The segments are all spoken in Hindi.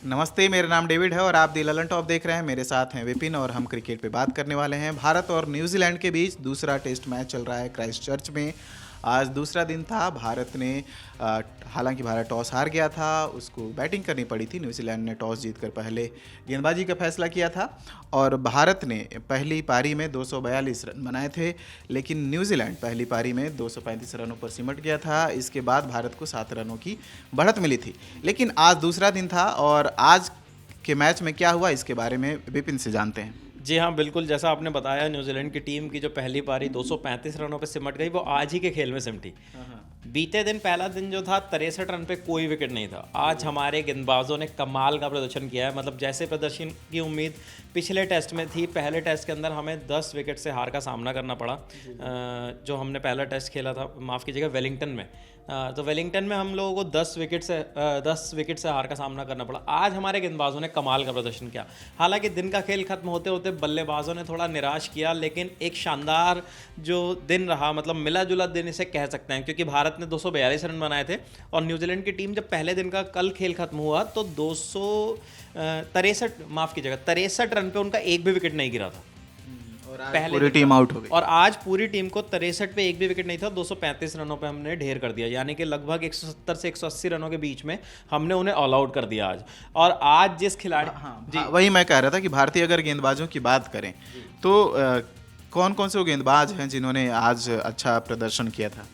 नमस्ते, मेरा नाम डेविड है और आप दी ललन टॉप देख रहे हैं। मेरे साथ हैं विपिन और हम क्रिकेट पे बात करने वाले हैं। भारत और न्यूजीलैंड के बीच दूसरा टेस्ट मैच चल रहा है क्राइस्ट चर्च में। आज दूसरा दिन था। भारत ने हालांकि भारत टॉस हार गया था, उसको बैटिंग करनी पड़ी थी। न्यूजीलैंड ने टॉस जीतकर पहले गेंदबाजी का फैसला किया था और भारत ने पहली पारी में 242 रन बनाए थे, लेकिन न्यूजीलैंड पहली पारी में 235 रनों पर सिमट गया था। इसके बाद भारत को 7 रनों की बढ़त मिली थी। लेकिन आज दूसरा दिन था और आज के मैच में क्या हुआ इसके बारे में विपिन से जानते हैं। जी हाँ, बिल्कुल जैसा आपने बताया, न्यूजीलैंड की टीम की जो पहली पारी 235 रनों पे सिमट गई, वो आज ही के खेल में सिमटी। बीते दिन पहला दिन जो था 63 रन पे कोई विकेट नहीं था। आज हमारे गेंदबाजों ने कमाल का प्रदर्शन किया है। मतलब जैसे प्रदर्शन की उम्मीद पिछले टेस्ट में थी, पहले टेस्ट के अंदर हमें 10 विकेट से हार का सामना करना पड़ा। जो हमने पहला टेस्ट खेला था, माफ़ कीजिएगा, वेलिंगटन में। तो वेलिंगटन में हम लोगों को 10 विकेट से हार का सामना करना पड़ा। आज हमारे गेंदबाजों ने कमाल का प्रदर्शन किया। हालांकि दिन का खेल खत्म होते होते बल्लेबाजों ने थोड़ा निराश किया, लेकिन एक शानदार जो दिन रहा, मतलब मिला जुला दिन इसे कह सकते हैं, क्योंकि भारत ने 242 रन बनाए थे और न्यूजीलैंड की टीम जब पहले दिन का कल खेल खत्म हुआ तो 63 रन पे उनका एक भी विकेट नहीं गिरा था। पहले पूरी टीम आउट हो गई और आज पूरी टीम को 63 पे एक भी विकेट नहीं था। 235 रनों पे हमने ढेर कर दिया, यानी कि लगभग 170 से 180 रनों के बीच में हमने उन्हें ऑल आउट कर दिया आज। और आज जिस खिलाड़ी जी, वही मैं कह रहा था कि भारतीय अगर गेंदबाजों की बात करें तो कौन कौन से वो गेंदबाज हैं जिन्होंने आज अच्छा प्रदर्शन किया था।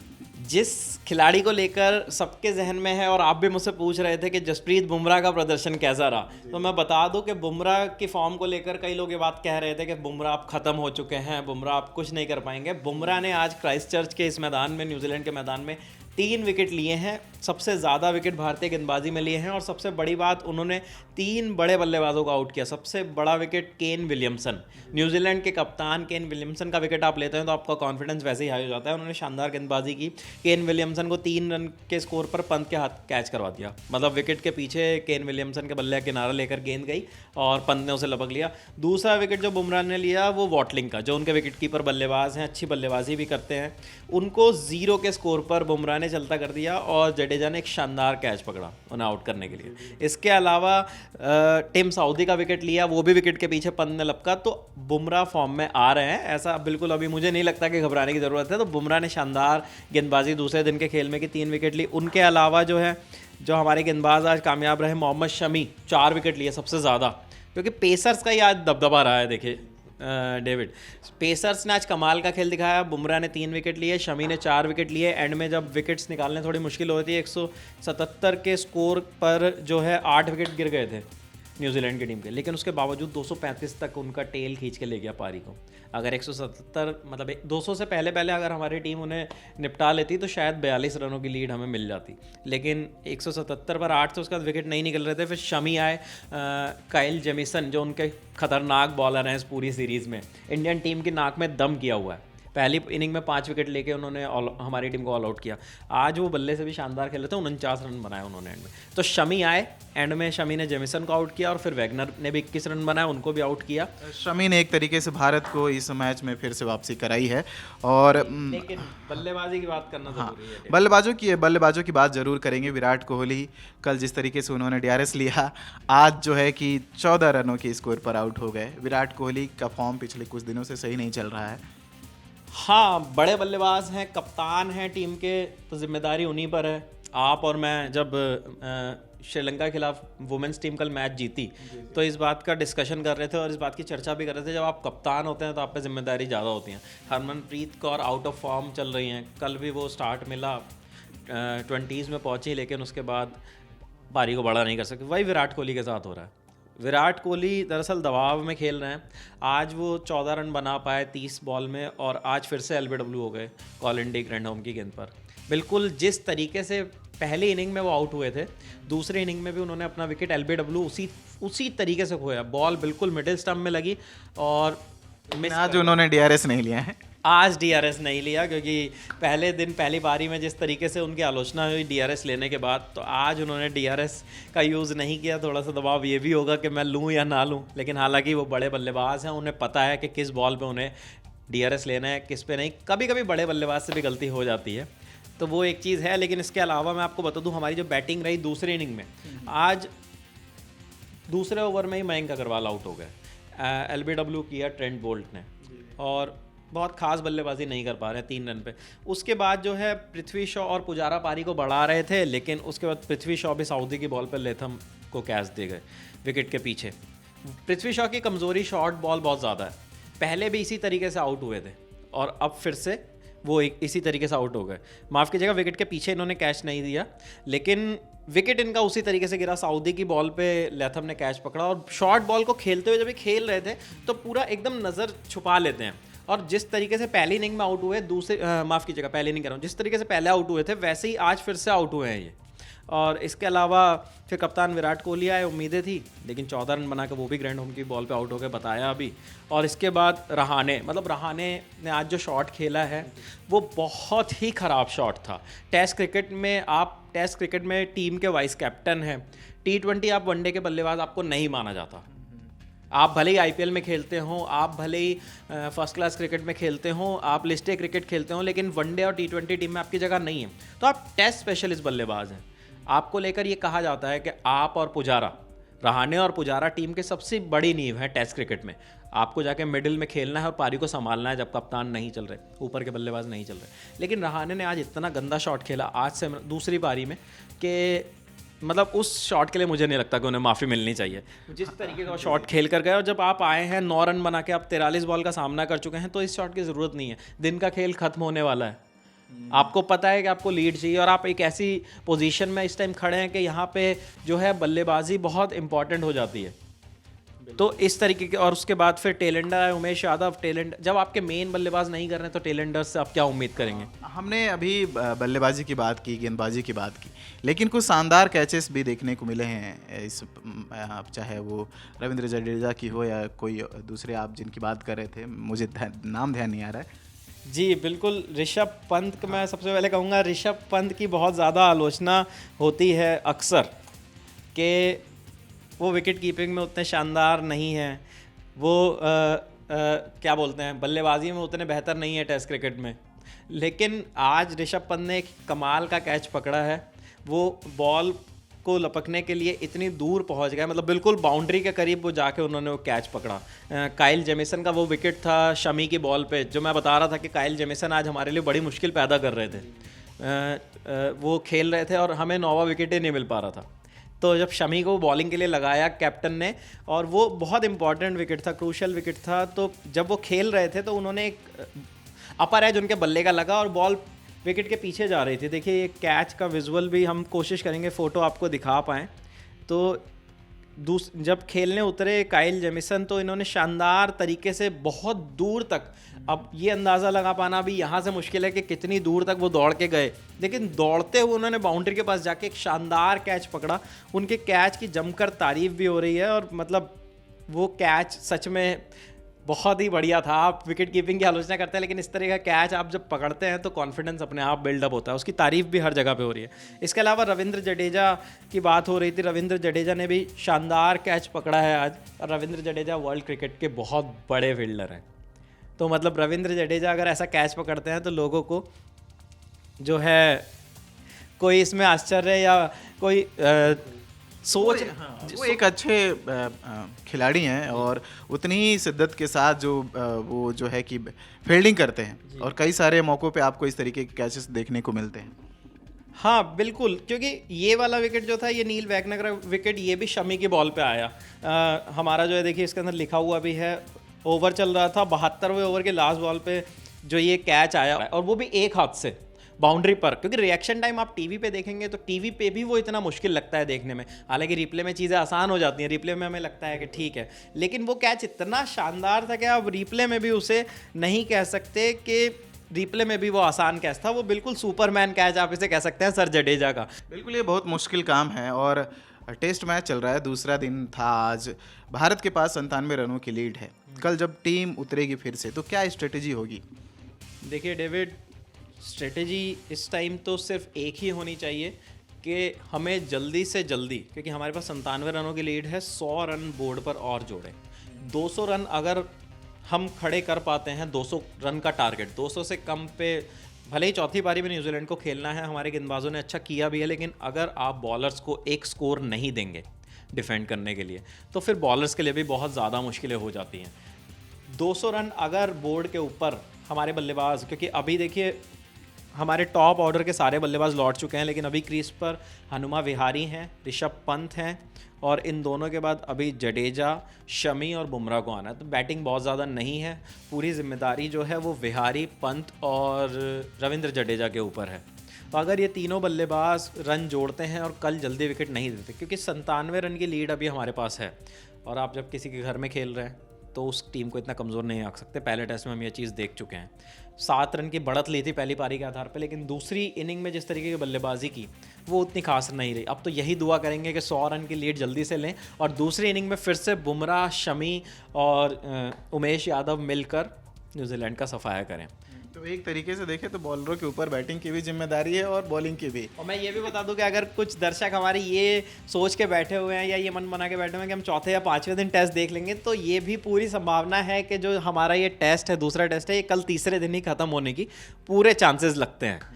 जिस खिलाड़ी को लेकर सबके जहन में है, और आप भी मुझसे पूछ रहे थे कि जसप्रीत बुमराह का प्रदर्शन कैसा रहा, तो मैं बता दूं कि बुमराह की फॉर्म को लेकर कई लोग ये बात कह रहे थे कि बुमराह अब खत्म हो चुके हैं, बुमराह अब कुछ नहीं कर पाएंगे। बुमराह ने आज क्राइस्ट चर्च के इस मैदान में, न्यूजीलैंड के मैदान में 3 विकेट लिए हैं। सबसे ज़्यादा विकेट भारतीय गेंदबाजी में लिए हैं और सबसे बड़ी बात, उन्होंने 3 बड़े बल्लेबाजों को आउट किया। सबसे बड़ा विकेट केन विलियमसन, न्यूजीलैंड के कप्तान केन विलियमसन का विकेट आप लेते हैं तो आपका कॉन्फिडेंस वैसे ही हाई हो जाता है। उन्होंने शानदार गेंदबाजी की। केन विलियमसन को 3 रन के स्कोर पर पंत के हाथ कैच करवा दिया। मतलब विकेट के पीछे केन विलियमसन के बल्ले का किनारा लेकर गेंद गई और पंत ने उसे लपक लिया। दूसरा विकेट जो बुमराह ने लिया वो वॉटलिंग का, जो उनके विकेट कीपर बल्लेबाज हैं, अच्छी बल्लेबाजी भी करते हैं, उनको 0 के स्कोर पर बुमराह ने चलता कर दिया और जडेजा ने एक शानदार कैच पकड़ा उन्हें आउट करने के लिए। इसके अलावा टिम साउदी का विकेट लिया, वो भी विकेट के पीछे पंत ने लपका। तो बुमराह फॉर्म में आ रहे हैं, ऐसा बिल्कुल अभी मुझे नहीं लगता कि घबराने की ज़रूरत है। तो बुमराह ने शानदार गेंदबाजी दूसरे दिन के खेल में की, 3 विकेट ली। उनके अलावा जो हमारे गेंदबाज आज कामयाब रहे, मोहम्मद शमी, 4 विकेट लिए, सबसे ज़्यादा, क्योंकि पेसर्स का ही आज दबदबा रहा है। देखिए डेविड, पेसर्स ने आज कमाल का खेल दिखाया। बुमराह ने 3 विकेट लिए, शमी ने 4 विकेट लिए। एंड में जब विकेट्स निकालने थोड़ी मुश्किल होती है, 177 के स्कोर पर 8 विकेट गिर गए थे न्यूजीलैंड की टीम के, लेकिन उसके बावजूद 235 तक उनका टेल खींच के ले गया पारी को। अगर 177 मतलब 200 से पहले अगर हमारी टीम उन्हें निपटा लेती तो शायद 42 रनों की लीड हमें मिल जाती, लेकिन 177 पर 8 से उसके बाद विकेट नहीं निकल रहे थे। फिर शमी आए, काइल जेमिसन, जो उनके खतरनाक बॉलर हैं इस पूरी सीरीज़ में, इंडियन टीम की नाक में दम किया हुआ है। पहली इनिंग में 5 विकेट लेके उन्होंने हमारी टीम को ऑल आउट किया। आज वो बल्ले से भी शानदार खेले थे, 49 रन बनाए उन्होंने एंड में। तो शमी आए, एंड में शमी ने जेमिसन को आउट किया और फिर वैगनर ने भी 21 रन बनाए, उनको भी आउट किया। शमी ने एक तरीके से भारत को इस मैच में फिर से वापसी कराई है। और लेकिन बल्लेबाजी की बात करना जरूरी है। बल्लेबाजों की बात जरूर करेंगे। विराट कोहली कल जिस तरीके से उन्होंने डीआरएस लिया, आज जो है कि 14 रनों के स्कोर पर आउट हो गए। विराट कोहली का फॉर्म पिछले कुछ दिनों से सही नहीं चल रहा है। हाँ, बड़े बल्लेबाज हैं, कप्तान हैं टीम के, तो जिम्मेदारी उन्हीं पर है। आप और मैं जब श्रीलंका के खिलाफ वुमेंस टीम कल मैच जीती तो इस बात का डिस्कशन कर रहे थे और इस बात की चर्चा भी कर रहे थे, जब आप कप्तान होते हैं तो आप पे जिम्मेदारी ज़्यादा होती है। Harmanpreet Kaur out of form चल रही हैं, कल भी वो स्टार्ट मिला, 20s में पहुंची, लेकिन उसके बाद पारी को बड़ा नहीं कर सके। वही विराट कोहली के साथ हो रहा है। विराट कोहली दरअसल दबाव में खेल रहे हैं। आज वो 14 रन बना पाए 30 बॉल में, और आज फिर से एलबीडब्ल्यू हो गए कॉलिन डी ग्रैंडहोम की गेंद पर। बिल्कुल जिस तरीके से पहली इनिंग में वो आउट हुए थे, दूसरी इनिंग में भी उन्होंने अपना विकेट एलबीडब्ल्यू उसी तरीके से खोया। बॉल बिल्कुल मिडिल स्टंप में लगी और आज उन्होंने डीआरएस नहीं लिया है। आज डीआरएस नहीं लिया, क्योंकि पहले दिन पहली पारी में जिस तरीके से उनकी आलोचना हुई डीआरएस लेने के बाद, तो आज उन्होंने डीआरएस का यूज़ नहीं किया। थोड़ा सा दबाव ये भी होगा कि मैं लूँ या ना लूँ, लेकिन हालांकि वो बड़े बल्लेबाज हैं, उन्हें पता है कि किस बॉल पे उन्हें डीआरएस लेना है, किस पे नहीं। कभी कभी बड़े बल्लेबाज से भी गलती हो जाती है, तो वो एक चीज़ है। लेकिन इसके अलावा मैं आपको बता दूं, हमारी जो बैटिंग रही दूसरी इनिंग में, आज दूसरे ओवर में ही मयंक अग्रवाल आउट हो गए। LBW किया ट्रेंट बोल्ट ने और बहुत खास बल्लेबाजी नहीं कर पा रहे 3 रन पे। उसके बाद जो है पृथ्वी शॉ और पुजारा पारी को बढ़ा रहे थे, लेकिन उसके बाद पृथ्वी शॉ भी सऊदी की बॉल पर लेथम को कैच दे गए विकेट के पीछे। पृथ्वी शॉ की कमज़ोरी शॉर्ट बॉल बहुत ज़्यादा है, पहले भी इसी तरीके से आउट हुए थे और अब फिर से वो इसी तरीके से आउट हो गए। माफ़ कीजिएगा, विकेट के पीछे इन्होंने कैच नहीं दिया, लेकिन विकेट इनका उसी तरीके से गिरा, सऊदी की बॉल पे लेथम ने कैच पकड़ा। और शॉर्ट बॉल को खेलते हुए जब ये खेल रहे थे तो पूरा एकदम नज़र छुपा लेते हैं, और जिस तरीके से पहली इनिंग में आउट हुए, माफ़ कीजिएगा पहली इनिंग कर रहा हूँ, जिस तरीके से पहले आउट हुए थे वैसे ही आज फिर से आउट हुए हैं ये। और इसके अलावा फिर कप्तान विराट कोहली आए, उम्मीदें थी, लेकिन 14 रन बना के वो भी ग्रैंड होम की बॉल पे आउट हो गए, बताया अभी। और इसके बाद रहाणे ने आज जो शॉट खेला है वो बहुत ही ख़राब शॉट था। टेस्ट क्रिकेट में टीम के वाइस कैप्टन हैं, T20 आप वनडे के बल्लेबाज आपको नहीं माना जाता। आप भले ही IPL में खेलते हो, आप भले ही फर्स्ट क्लास क्रिकेट में खेलते हो, आप लिस्ट ए क्रिकेट खेलते हो, लेकिन वनडे और T20 टीम में आपकी जगह नहीं है। तो आप टेस्ट स्पेशलिस्ट बल्लेबाज हैं। आपको लेकर ये कहा जाता है कि आप और पुजारा, रहाणे और पुजारा टीम के सबसे बड़ी नींव है टेस्ट क्रिकेट में। आपको जाके मिडिल में खेलना है और पारी को संभालना है जब कप्तान नहीं चल रहे, ऊपर के बल्लेबाज नहीं चल रहे। लेकिन रहाणे ने आज इतना गंदा शॉट खेला आज से दूसरी पारी में कि मतलब उस शॉट के लिए मुझे नहीं लगता कि उन्हें माफ़ी मिलनी चाहिए। जिस तरीके का शॉट खेल कर गए, और जब आप आए हैं 9 रन बना के, आप 43 बॉल का सामना कर चुके हैं, तो इस शॉट की ज़रूरत नहीं है। दिन का खेल खत्म होने वाला है, आपको पता है कि आपको लीड चाहिए, और आप एक ऐसी पोजीशन में इस टाइम खड़े हैं कि यहाँ पे जो है बल्लेबाजी बहुत इंपॉर्टेंट हो जाती है। तो इस तरीके के, और उसके बाद फिर टेलेंडर है उमेश यादव। जब आपके मेन बल्लेबाज नहीं कर रहे हैं तो टेलेंडर्स से आप क्या उम्मीद करेंगे? हमने अभी बल्लेबाजी की बात की, गेंदबाजी की बात की, लेकिन कुछ शानदार कैचेस भी देखने को मिले हैं इस, चाहे वो रविंद्र जडेजा की हो या कोई दूसरे आप जिनकी बात कर रहे थे, मुझे नाम ध्यान नहीं आ रहा है। जी बिल्कुल, ऋषभ पंत, मैं सबसे पहले कहूँगा ऋषभ पंत की बहुत ज़्यादा आलोचना होती है अक्सर कि वो विकेट कीपिंग में उतने शानदार नहीं हैं, वो क्या बोलते हैं, बल्लेबाजी में उतने बेहतर नहीं है टेस्ट क्रिकेट में। लेकिन आज ऋषभ पंत ने एक कमाल का कैच पकड़ा है। वो बॉल को लपकने के लिए इतनी दूर पहुंच गया, मतलब बिल्कुल बाउंड्री के करीब वो जाके उन्होंने वो कैच पकड़ा। काइल जेमिसन का वो विकेट था शमी की बॉल पे, जो मैं बता रहा था कि काइल जेमिसन आज हमारे लिए बड़ी मुश्किल पैदा कर रहे थे। वो खेल रहे थे और हमें 9वां विकेट ही नहीं मिल पा रहा था। तो जब शमी को बॉलिंग के लिए लगाया कैप्टन ने, और वो बहुत इंपॉर्टेंट विकेट था, क्रूशल विकेट था, तो जब वो खेल रहे थे तो उन्होंने एक अपर एज उनके बल्ले का लगा और बॉल विकेट के पीछे जा रही थी। देखिए ये कैच का विजुअल भी हम कोशिश करेंगे फ़ोटो आपको दिखा पाएँ। तो जब खेलने उतरे काइल जेमिसन तो इन्होंने शानदार तरीके से बहुत दूर तक, अब ये अंदाज़ा लगा पाना भी यहाँ से मुश्किल है कि कितनी दूर तक वो दौड़ के गए, लेकिन दौड़ते हुए उन्होंने बाउंड्री के पास जाके एक शानदार कैच पकड़ा। उनके कैच की जमकर तारीफ़ भी हो रही है, और मतलब वो कैच सच में बहुत ही बढ़िया था। आप विकेट कीपिंग की आलोचना करते हैं, लेकिन इस तरह का कैच आप जब पकड़ते हैं तो कॉन्फिडेंस अपने आप बिल्डअप होता है, उसकी तारीफ़ भी हर जगह पे हो रही है। इसके अलावा रविंद्र जडेजा की बात हो रही थी, रविंद्र जडेजा ने भी शानदार कैच पकड़ा है आज। और रविंद्र जडेजा वर्ल्ड क्रिकेट के बहुत बड़े फील्डर हैं, तो मतलब रविंद्र जडेजा अगर ऐसा कैच पकड़ते हैं तो लोगों को जो है कोई इसमें आश्चर्य या कोई सोच, वो एक अच्छे खिलाड़ी हैं और उतनी ही शिद्दत के साथ जो वो जो है कि फील्डिंग करते हैं, और कई सारे मौक़ों पे आपको इस तरीके के कैचेस देखने को मिलते हैं। हाँ बिल्कुल, क्योंकि ये वाला विकेट जो था, ये नील वैगनर विकेट, ये भी शमी की बॉल पे आया। हमारा जो है देखिए इसके अंदर लिखा हुआ भी है, ओवर चल रहा था 72वें ओवर के लास्ट बॉल पे जो ये कैच आया, और वो भी एक हाथ से बाउंड्री पर। क्योंकि रिएक्शन टाइम आप टीवी पे देखेंगे तो टीवी पे भी वो इतना मुश्किल लगता है देखने में, हालांकि रिप्ले में चीज़ें आसान हो जाती हैं, रिप्ले में हमें लगता है कि ठीक है, लेकिन वो कैच इतना शानदार था कि आप रिप्ले में भी उसे नहीं कह सकते कि रिप्ले में भी वो आसान कैच था, वो बिल्कुल सुपरमैन कैच आप इसे कह सकते हैं सर जडेजा का। बिल्कुल, ये बहुत मुश्किल काम है, और टेस्ट मैच चल रहा है, दूसरा दिन था आज। भारत के पास 97 रनों की लीड है। कल जब टीम उतरेगी फिर से तो क्या स्ट्रेटेजी होगी? देखिए डेविड, स्ट्रेटेजी इस टाइम तो सिर्फ एक ही होनी चाहिए कि हमें जल्दी से जल्दी, क्योंकि हमारे पास 97 रनों की लीड है, 100 रन बोर्ड पर और जोड़ें। 200 रन अगर हम खड़े कर पाते हैं, 200 रन का टारगेट, 200 से कम पे भले ही चौथी पारी में न्यूजीलैंड को खेलना है, हमारे गेंदबाजों ने अच्छा किया भी है, लेकिन अगर आप बॉलर्स को एक स्कोर नहीं देंगे डिफेंड करने के लिए, तो फिर बॉलर्स के लिए भी बहुत ज़्यादा मुश्किलें हो जाती हैं। 200 रन अगर बोर्ड के ऊपर हमारे बल्लेबाज, क्योंकि अभी देखिए हमारे टॉप ऑर्डर के सारे बल्लेबाज लौट चुके हैं, लेकिन अभी क्रीज पर हनुमा विहारी हैं, ऋषभ पंत हैं, और इन दोनों के बाद अभी जडेजा, शमी और बुमराह को आना है। तो बैटिंग बहुत ज़्यादा नहीं है, पूरी जिम्मेदारी जो है वो विहारी, पंत और रविंद्र जडेजा के ऊपर है। तो अगर ये तीनों बल्लेबाज रन जोड़ते हैं और कल जल्दी विकेट नहीं देते, क्योंकि 97 रन की लीड अभी हमारे पास है, और आप जब किसी के घर में खेल रहे हैं तो उस टीम को इतना कमज़ोर नहीं आंक सकते। पहले टेस्ट में हम ये चीज़ देख चुके हैं। 7 रन की बढ़त ली थी पहली पारी के आधार पर, लेकिन दूसरी इनिंग में जिस तरीके की बल्लेबाजी की वो उतनी खास नहीं रही। अब तो यही दुआ करेंगे कि 100 रन की लीड जल्दी से लें और दूसरी इनिंग में फिर से बुमराह, शमी और उमेश यादव मिलकर न्यूजीलैंड का सफाया करें। तो एक तरीके से देखें तो बॉलरों के ऊपर बैटिंग की भी जिम्मेदारी है और बॉलिंग की भी। और मैं ये भी बता दूं कि अगर कुछ दर्शक हमारे ये सोच के बैठे हुए हैं या ये मन बना के बैठे हुए हैं कि हम चौथे या पाँचवें दिन टेस्ट देख लेंगे, तो ये भी पूरी संभावना है कि जो हमारा ये टेस्ट है, दूसरा टेस्ट है, ये कल तीसरे दिन ही खत्म होने की पूरे चांसेस लगते हैं।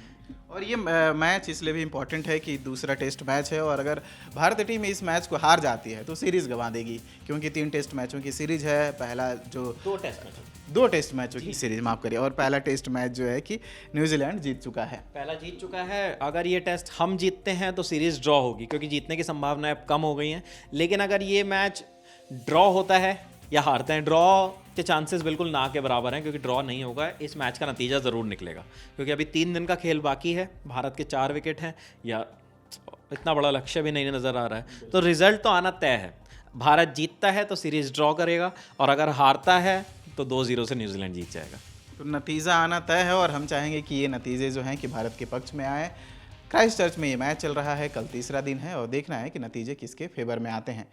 और ये मैच इसलिए भी इम्पॉर्टेंट है कि दूसरा टेस्ट मैच है, और अगर भारतीय टीम इस मैच को हार जाती है तो सीरीज़ गंवा देगी, क्योंकि 3 टेस्ट मैचों की सीरीज है। पहला जो 2 टेस्ट मैचों की सीरीज, माफ़ करिए, और पहला टेस्ट मैच जो है कि न्यूजीलैंड जीत चुका है, पहला जीत चुका है। अगर ये टेस्ट हम जीतते हैं तो सीरीज़ ड्रॉ होगी, क्योंकि जीतने की संभावनाएं अब कम हो गई हैं। लेकिन अगर ये मैच ड्रॉ होता है या हारते हैं, ड्रॉ के चांसेस बिल्कुल ना के बराबर हैं, क्योंकि ड्रॉ नहीं होगा। इस मैच का नतीजा ज़रूर निकलेगा, क्योंकि अभी 3 दिन का खेल बाकी है। भारत के 4 विकेट हैं, या इतना बड़ा लक्ष्य भी नहीं नज़र आ रहा है। तो रिजल्ट तो आना तय है। भारत जीतता है तो सीरीज़ ड्रॉ करेगा, और अगर हारता है तो 2-0 से न्यूजीलैंड जीत जाएगा। तो नतीजा आना तय है, और हम चाहेंगे कि ये नतीजे जो हैं कि भारत के पक्ष में आए। क्राइस्ट चर्च में ये मैच चल रहा है, कल तीसरा दिन है, और देखना है कि नतीजे किसके फेवर में आते हैं।